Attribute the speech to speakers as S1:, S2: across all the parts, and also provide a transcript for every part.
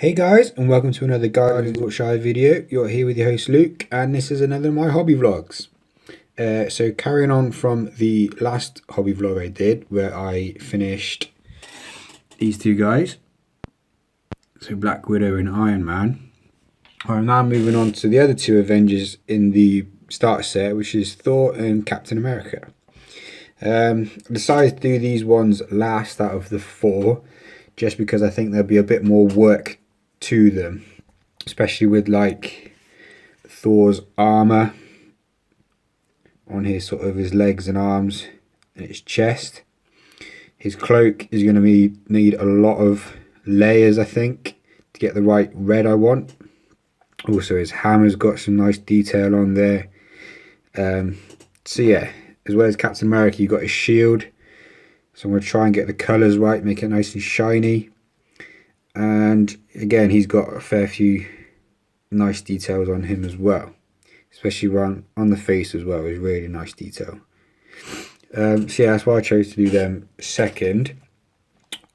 S1: Hey guys, and welcome to another Guide to Wilt-Shire video. You're here with your host Luke, and this is another of my hobby vlogs. So carrying on from the last hobby vlog I did, where I finished these two guys, so Black Widow and Iron Man, I'm now moving on to the other two Avengers in the starter set, which is Thor and Captain America. I decided to do these ones last out of the four, just because I think there'll be a bit more work to them, especially with like Thor's armor on his sort of his legs and arms and his chest. His cloak is going to need a lot of layers, I think, to get the right red I want. Also his hammer's got some nice detail on there. So yeah, as well as Captain America, you got his shield, so I'm going to try and get the colours right, make it nice and shiny. And again, he's got a fair few nice details on him as well, especially on the face as well. Is really nice detail. So yeah, that's why I chose to do them second.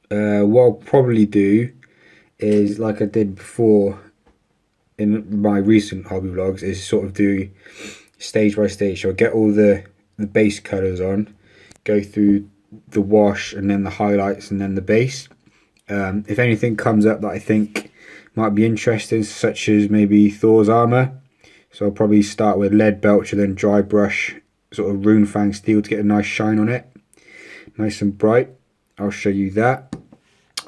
S1: What I'll probably do is, like I did before in my recent hobby vlogs, is sort of do stage by stage. So I'll get all the base colours on, go through the wash and then the highlights and then the base. If anything comes up that I think might be interesting, such as maybe Thor's armor, so I'll probably start with lead belch and then dry brush sort of rune fang steel to get a nice shine on it, nice and bright. I'll show you that.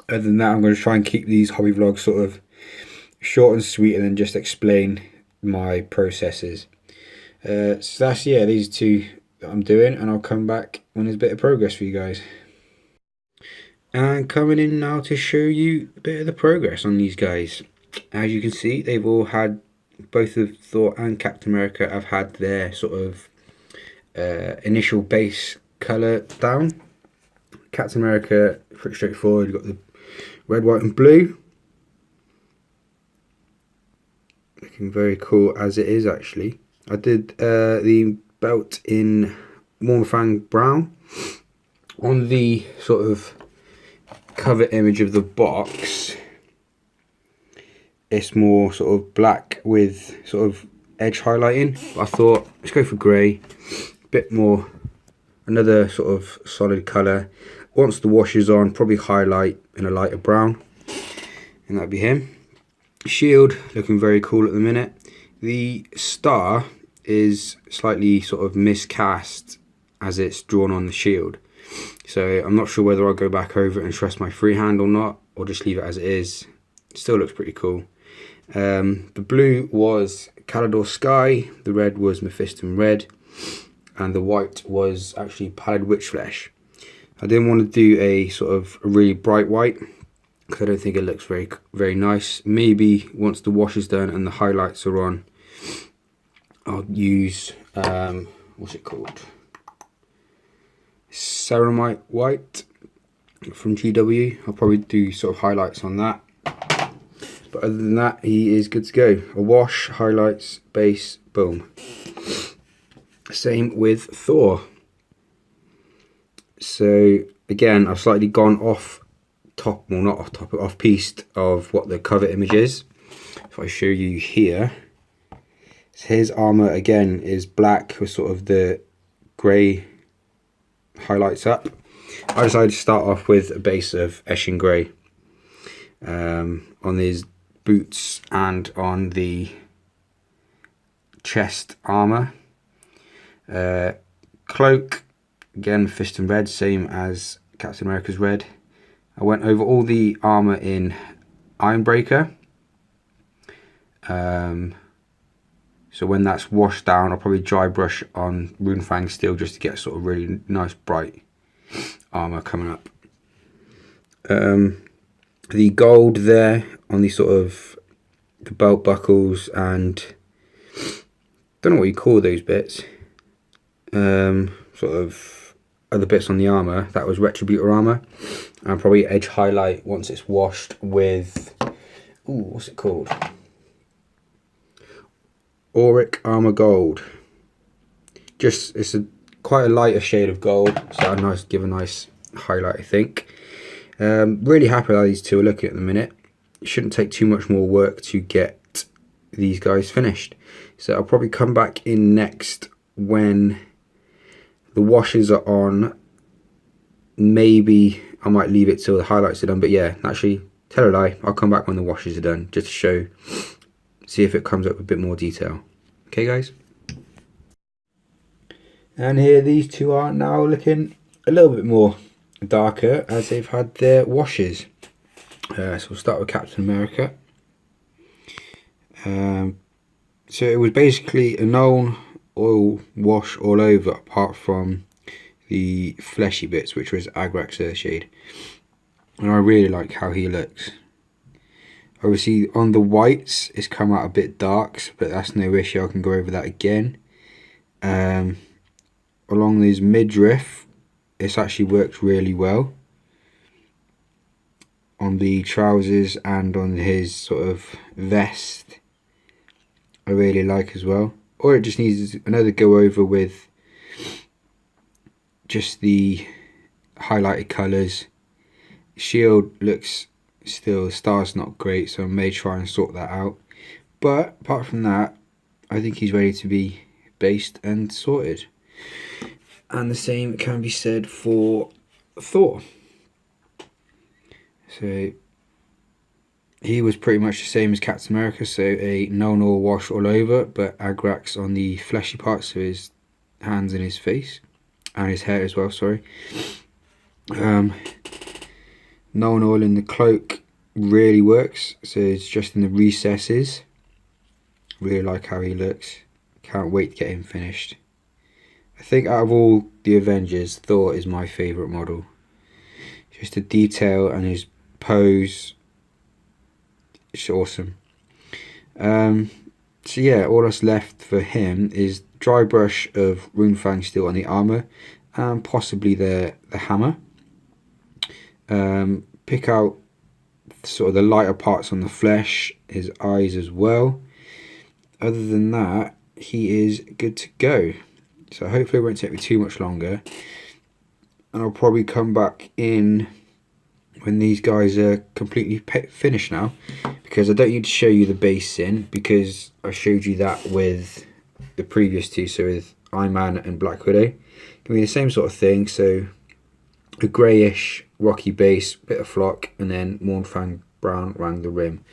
S1: Other than that, I'm going to try and keep these hobby vlogs sort of short and sweet, and then just explain my processes. So that's, yeah, these two that I'm doing, and I'll come back when there's a bit of progress for you guys. And coming in now to show you a bit of the progress on these guys. As you can see, they've all had, both of Thor and Captain America have had their sort of initial base colour down. Captain America, pretty straightforward. You've got the red, white and blue. Looking very cool as it is actually. I did the belt in Warm Fang brown. On the sort of cover image of the box, it's more sort of black with sort of edge highlighting, but I thought let's go for grey, a bit more, another sort of solid colour. Once the wash is on, probably highlight in a lighter brown, and that'd be him. Shield looking very cool at the minute. The star is slightly sort of miscast as it's drawn on the shield, so I'm not sure whether I'll go back over it and trust my freehand or not, or just leave it as it is. It still looks pretty cool. The blue was Calidor Sky, the red was Mephiston Red, and the white was actually Pallid Witch Flesh. I didn't want to do a sort of a really bright white, because I don't think it looks very nice. Maybe once the wash is done and the highlights are on, I'll use what's it called, Ceramite White from GW. I'll probably do sort of highlights on that, but other than that, he is good to go. A wash, highlights, base, boom. Same with Thor. So again, I've slightly gone off top, well not off top, but off piste of what the cover image is. If I show you here, his armor again is black with sort of the grey highlights up. I decided to start off with a base of Eshin Grey on his boots and on the chest armor. Cloak, again Mephiston Red, same as Captain America's red. I went over all the armor in Ironbreaker. So when that's washed down, I'll probably dry brush on Rune Fang Steel just to get sort of really nice bright armor coming up. The gold there on the sort of the belt buckles and don't know what you call those bits. Sort of other bits on the armor, that was Retributor armor. And probably edge highlight once it's washed with, ooh, what's it called? Auric Armor Gold. Just, it's quite a lighter shade of gold, so that'll give a nice highlight, I think. Really happy how these two are looking at the minute. shouldn't take too much more work to get these guys finished. So I'll probably come back in next when the washes are on. Maybe I might leave it till the highlights are done, but yeah, actually, tell a lie, I'll come back when the washes are done, just to see if it comes up with a bit more detail. Okay guys? And here these two are now looking a little bit more darker as they've had their washes. So we'll start with Captain America. So it was basically a known oil wash all over, apart from the fleshy bits, which was Agrax Earthshade, and I really like how he looks. Obviously on the whites it's come out a bit dark, but that's no issue, I can go over that again. Along his midriff it's actually worked really well on the trousers, and on his sort of vest I really like as well. Or it just needs another go over with just the highlighted colours. Shield looks still, the star's not great, so I may try and sort that out, but apart from that I think he's ready to be based and sorted. And the same can be said for Thor. So he was pretty much the same as Captain America, so a no-oil wash all over, but Agrax on the fleshy parts, so his hands and his face and his hair as well, sorry. No-oil in the cloak really works, so it's just in the recesses. Really like how he looks, can't wait to get him finished. I think out of all the Avengers, Thor is my favourite model. Just the detail and his pose, it's awesome. So yeah, all that's left for him is dry brush of Runefang steel on the armour, and possibly the hammer. Pick out sort of the lighter parts on the flesh, his eyes as well. Other than that, he is good to go. So hopefully it won't take me too much longer, and I'll probably come back in when these guys are completely finished now, because I don't need to show you the base in, because I showed you that with the previous two, so with Iron Man and Black Widow. It's going to be the same sort of thing, so a greyish rocky base, bit of flock, and then Mornfang brown around the rim.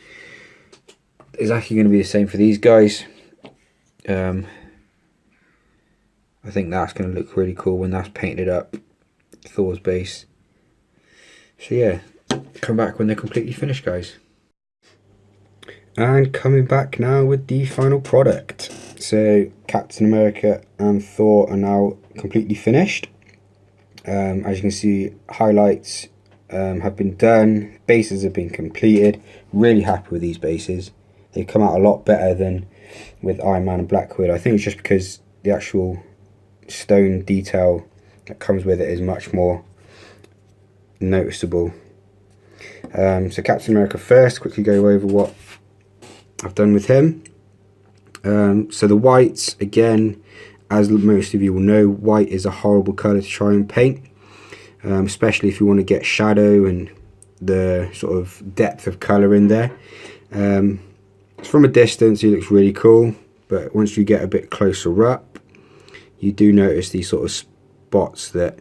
S1: It's actually going to be the same for these guys. I think that's going to look really cool when that's painted up, Thor's base. So yeah, come back when they're completely finished, guys. And coming back now with the final product. So Captain America and Thor are now completely finished. As you can see, highlights have been done, bases have been completed. Really happy with these bases. They've come out a lot better than with Iron Man and Black Widow. I think it's just because the actual stone detail that comes with it is much more noticeable. So Captain America first, quickly go over what I've done with him. So the whites, again, as most of you will know, white is a horrible colour to try and paint, especially if you want to get shadow and the sort of depth of colour in there. From a distance he looks really cool, but once you get a bit closer up, you do notice these sort of spots that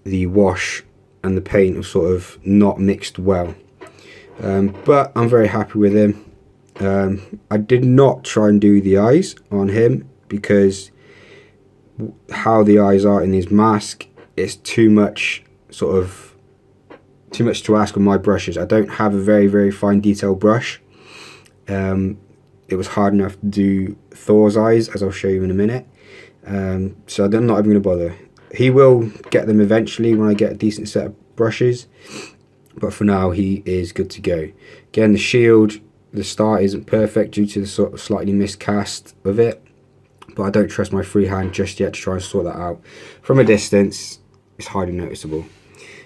S1: the wash and the paint are sort of not mixed well. But I'm very happy with him. I did not try and do the eyes on him, because how the eyes are in his mask, it's too much to ask on my brushes. I don't have a very fine detail brush. It was hard enough to do Thor's eyes, as I'll show you in a minute. So I'm not even going to bother. He will get them eventually when I get a decent set of brushes, but for now he is good to go. Again, the shield, the star isn't perfect due to the sort of slightly miscast of it, but I don't trust my freehand just yet to try and sort that out. From a distance, it's hardly noticeable.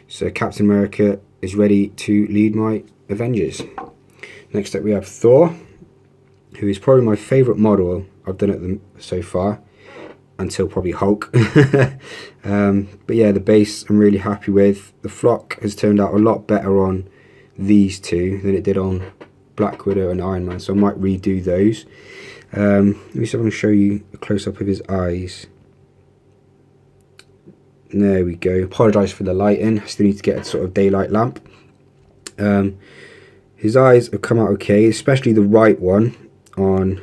S1: So Captain America is ready to lead my Avengers. Next up we have Thor, who is probably my favourite model I've done at them so far, until probably Hulk. But yeah, the base I'm really happy with. The flock has turned out a lot better on these two than it did on Black Widow and Iron Man, so I might redo those. Let me see if I can show you a close-up of his eyes. There we go. Apologise for the lighting, I still need to get a sort of daylight lamp. His eyes have come out okay, especially the right one on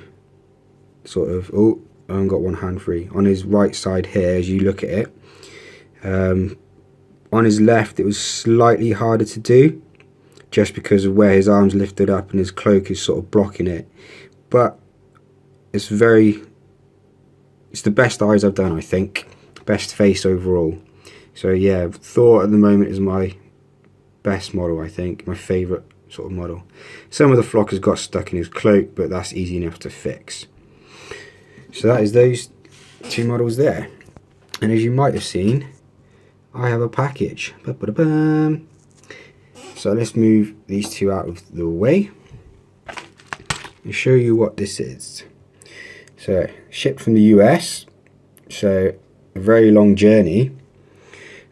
S1: sort of, oh, I haven't got one hand free, on his right side here as you look at it. On his left it was slightly harder to do, just because of where his arms lifted up and his cloak is sort of blocking it, but it's the best eyes I've done, I think. Best face overall. So yeah, Thor at the moment is my best model, I think, my favourite sort of model. Some of the flockers got stuck in his cloak, but that's easy enough to fix. So that is those two models there, and as you might have seen, I have a package. Ba-ba-da-bam. So let's move these two out of the way and show you what this is. So shipped from the US, so a very long journey.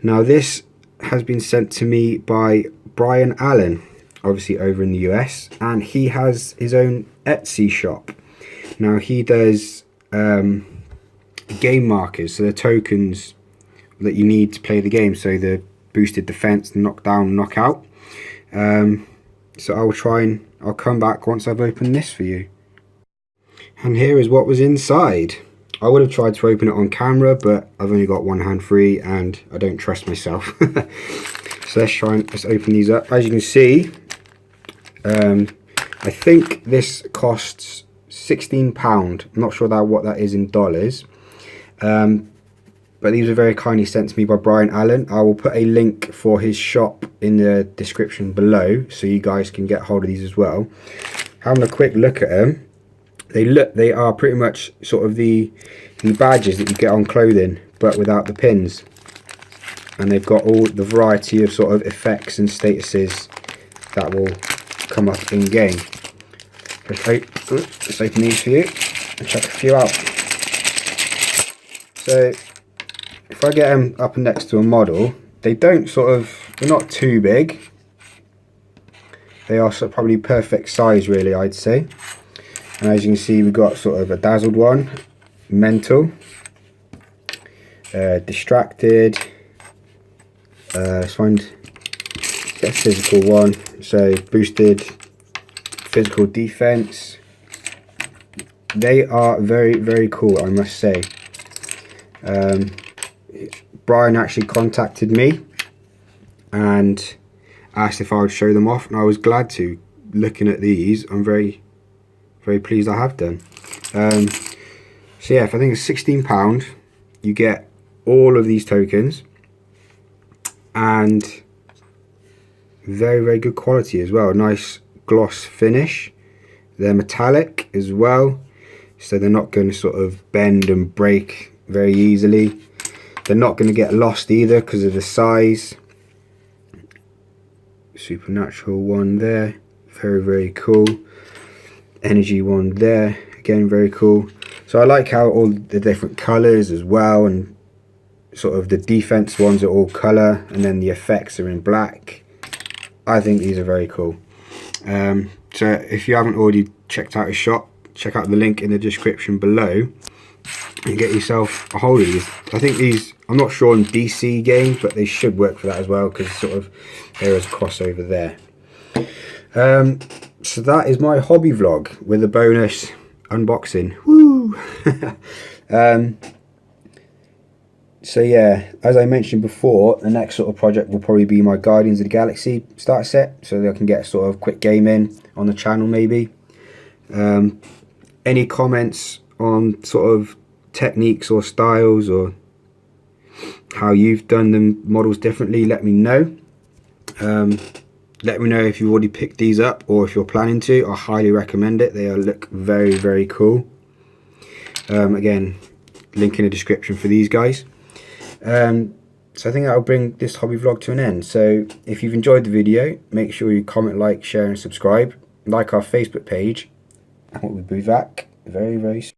S1: Now this has been sent to me by Brian Allen, obviously over in the US, and he has his own Etsy shop. Now he does game markers, so the tokens that you need to play the game, so the boosted defense, knockdown, knockout. So I'll come back once I've opened this for you. And here is what was inside. I would have tried to open it on camera, but I've only got one hand free and I don't trust myself. So let's open these up. As you can see, I think this costs £16. I'm not sure what that is in dollars. But these were very kindly sent to me by Brian Allen. I will put a link for his shop in the description below, so you guys can get hold of these as well. Having a quick look at them, they are pretty much sort of the badges that you get on clothing, but without the pins. And they've got all the variety of sort of effects and statuses that will come up in game. Let's open these for you and check a few out. So if I get them up next to a model, they're not too big. They are probably perfect size, really, I'd say. And as you can see, we've got sort of a dazzled one, mental, distracted. Let's get a physical one. So boosted physical defense. They are very, very cool, I must say. Brian actually contacted me and asked if I would show them off, and I was glad to. Looking at these, I'm very, very pleased I have done. So yeah, if I think it's £16, you get all of these tokens, and very, very good quality as well. Nice gloss finish. They're metallic as well, so they're not going to sort of bend and break very easily. They're not going to get lost either because of the size. Supernatural one there, very, very cool. Energy one there, again very cool. So I like how all the different colours as well, and sort of the defense ones are all colour, and then the effects are in black. I think these are very cool. So if you haven't already checked out his shop, check out the link in the description below and get yourself a hold of these. I think these, I'm not sure on DC games, but they should work for that as well, because sort of there is a crossover there. So that is my hobby vlog with a bonus unboxing. Woo! So yeah, as I mentioned before, the next sort of project will probably be my Guardians of the Galaxy starter set, so that I can get a sort of quick game in on the channel maybe. Any comments on sort of techniques or styles, or how you've done the models differently, let me know. Let me know if you've already picked these up or if you're planning to. I highly recommend it. They look very, very cool. Again, link in the description for these guys. So I think that'll bring this hobby vlog to an end. So if you've enjoyed the video, make sure you comment, like, share and subscribe. Like our Facebook page, and we'll be back very, very soon.